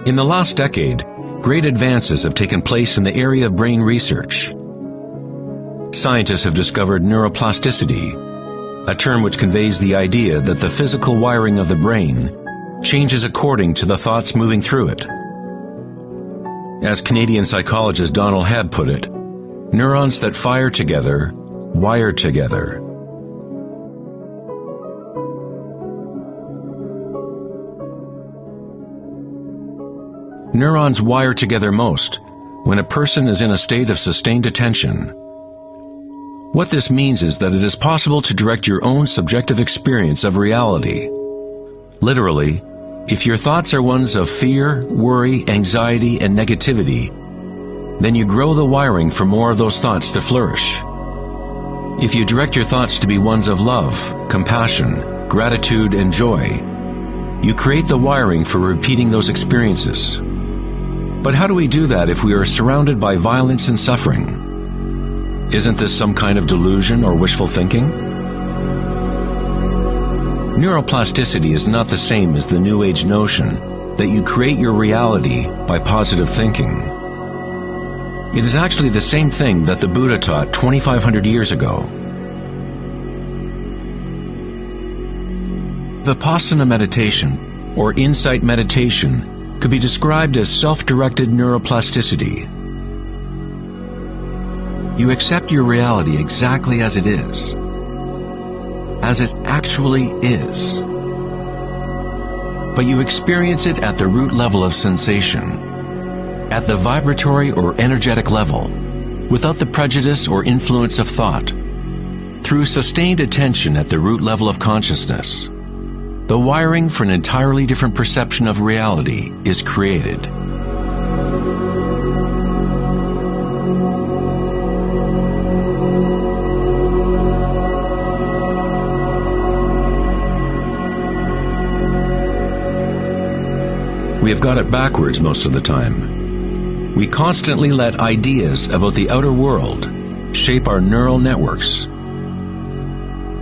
In the last decade, great advances have taken place in the area of brain research. Scientists have discovered neuroplasticity, a term which conveys the idea that the physical wiring of the brain changes according to the thoughts moving through it. As Canadian psychologist Donald Hebb put it, neurons that fire together, wire together. Neurons wire together most when a person is in a state of sustained attention. What this means is that it is possible to direct your own subjective experience of reality. Literally, if your thoughts are ones of fear, worry, anxiety, and negativity, then you grow the wiring for more of those thoughts to flourish. If you direct your thoughts to be ones of love, compassion, gratitude, and joy, you create the wiring for repeating those experiences. But how do we do that if we are surrounded by violence and suffering? Isn't this some kind of delusion or wishful thinking? Neuroplasticity is not the same as the New Age notion that you create your reality by positive thinking. It is actually the same thing that the Buddha taught 2,500 years ago. Vipassana meditation, or insight meditation, could be described as self-directed neuroplasticity. You accept your reality exactly as it is, as it actually is. But you experience it at the root level of sensation, at the vibratory or energetic level, without the prejudice or influence of thought. Through sustained attention at the root level of consciousness, the wiring for an entirely different perception of reality is created. We have got it backwards most of the time. We constantly let ideas about the outer world shape our neural networks.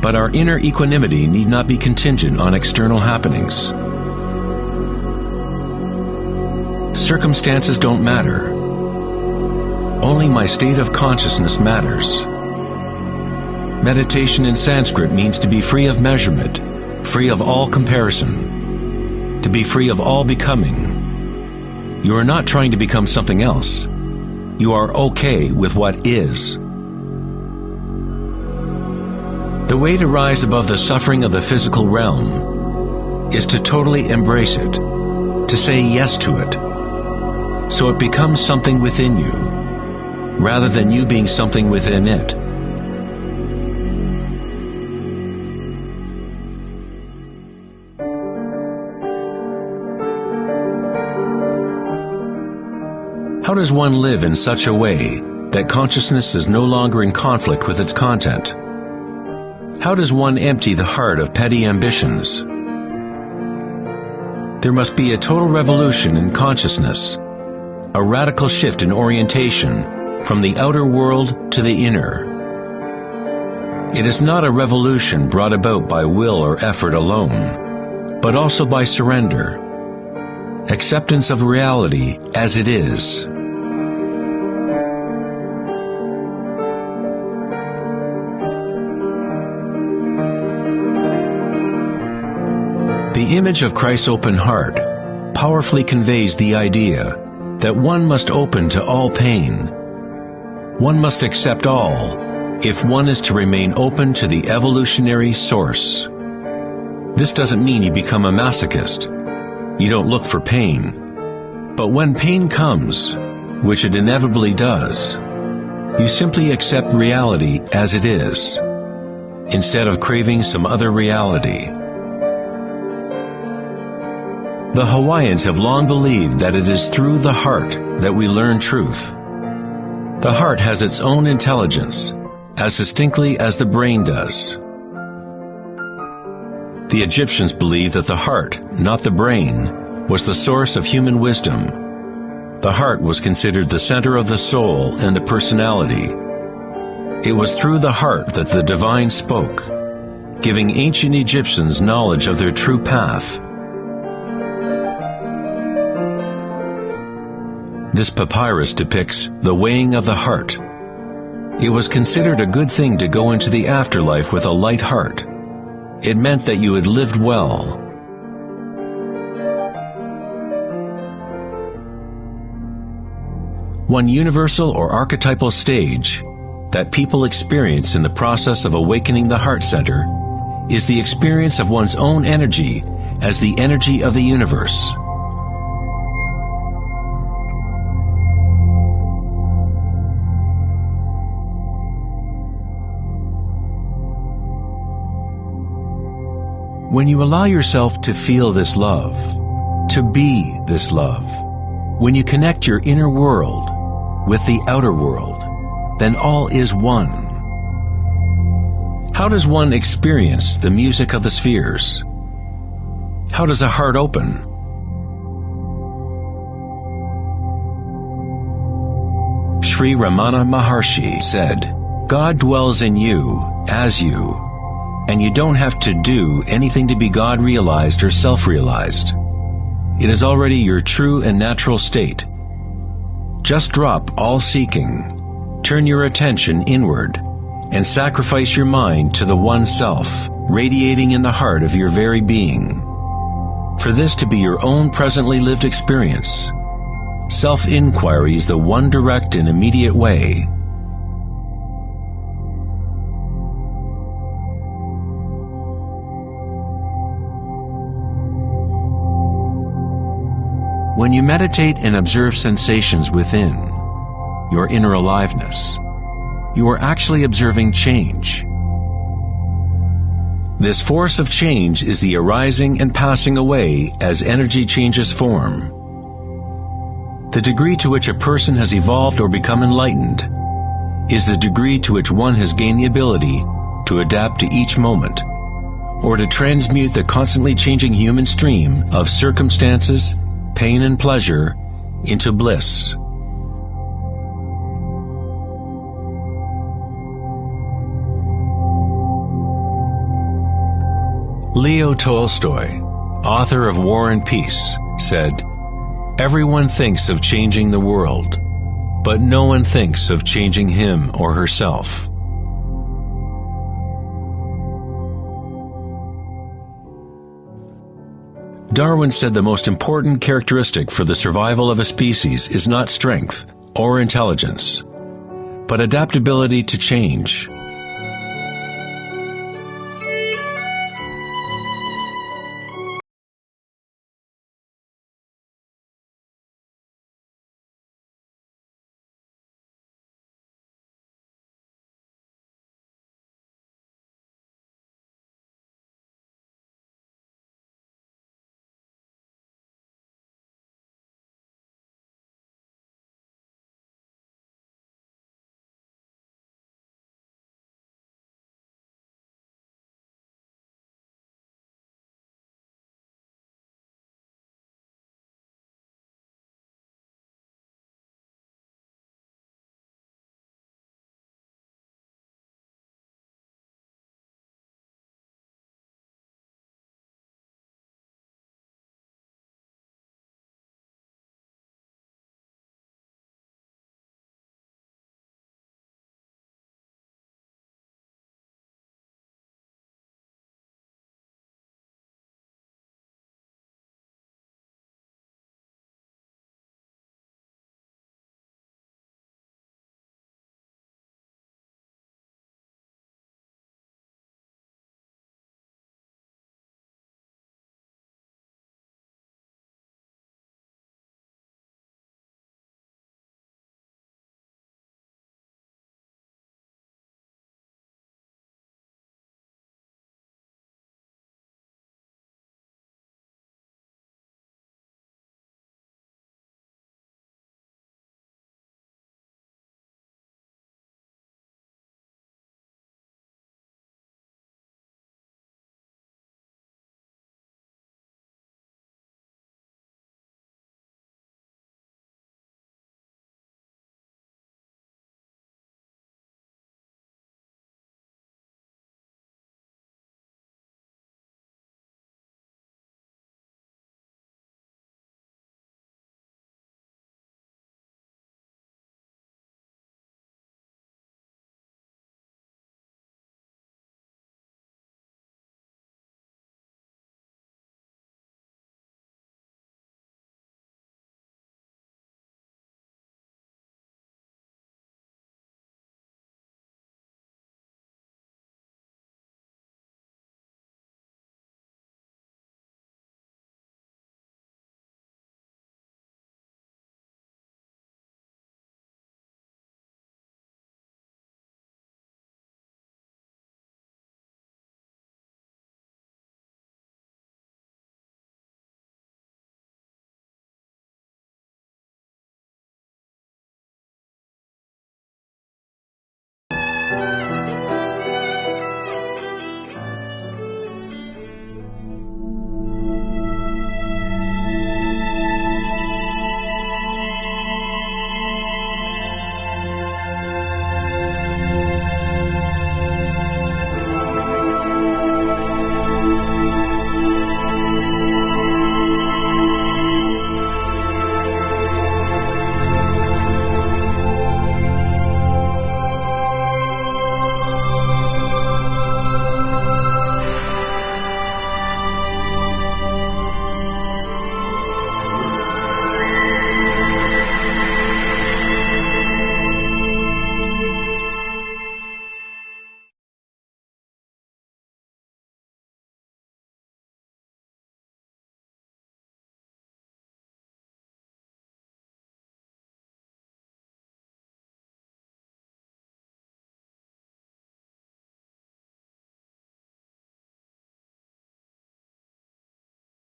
But our inner equanimity need not be contingent on external happenings. Circumstances don't matter. Only my state of consciousness matters. Meditation in Sanskrit means to be free of measurement, free of all comparison, to be free of all becoming. You are not trying to become something else. You are okay with what is. The way to rise above the suffering of the physical realm is to totally embrace it, to say yes to it, so it becomes something within you, rather than you being something within it. How does one live in such a way that consciousness is no longer in conflict with its content? How does one empty the heart of petty ambitions? There must be a total revolution in consciousness, a radical shift in orientation from the outer world to the inner. It is not a revolution brought about by will or effort alone, but also by surrender, acceptance of reality as it is. The image of Christ's open heart powerfully conveys the idea that one must open to all pain. One must accept all if one is to remain open to the evolutionary source. This doesn't mean you become a masochist. You don't look for pain. But when pain comes, which it inevitably does, you simply accept reality as it is, instead of craving some other reality. The Hawaiians have long believed that it is through the heart that we learn truth. The heart has its own intelligence, as distinctly as the brain does. The Egyptians believed that the heart, not the brain, was the source of human wisdom. The heart was considered the center of the soul and the personality. It was through the heart that the divine spoke, giving ancient Egyptians knowledge of their true path. This papyrus depicts the weighing of the heart. It was considered a good thing to go into the afterlife with a light heart. It meant that you had lived well. One universal or archetypal stage that people experience in the process of awakening the heart center is the experience of one's own energy as the energy of the universe. When you allow yourself to feel this love, to be this love, when you connect your inner world with the outer world, then all is one. How does one experience the music of the spheres? How does a heart open? Sri Ramana Maharshi said, "God dwells in you, as you, and you don't have to do anything to be God realized or self-realized. It is already your true and natural state. Just drop all seeking, turn your attention inward, and sacrifice your mind to the one self, radiating in the heart of your very being. For this to be your own presently lived experience, self-inquiry is the one direct and immediate way." When you meditate and observe sensations within, your inner aliveness, you are actually observing change. This force of change is the arising and passing away as energy changes form. The degree to which a person has evolved or become enlightened is the degree to which one has gained the ability to adapt to each moment, or to transmute the constantly changing human stream of circumstances, pain and pleasure, into bliss. Leo Tolstoy, author of War and Peace, said, "Everyone thinks of changing the world, but no one thinks of changing him or herself." Darwin said the most important characteristic for the survival of a species is not strength or intelligence, but adaptability to change.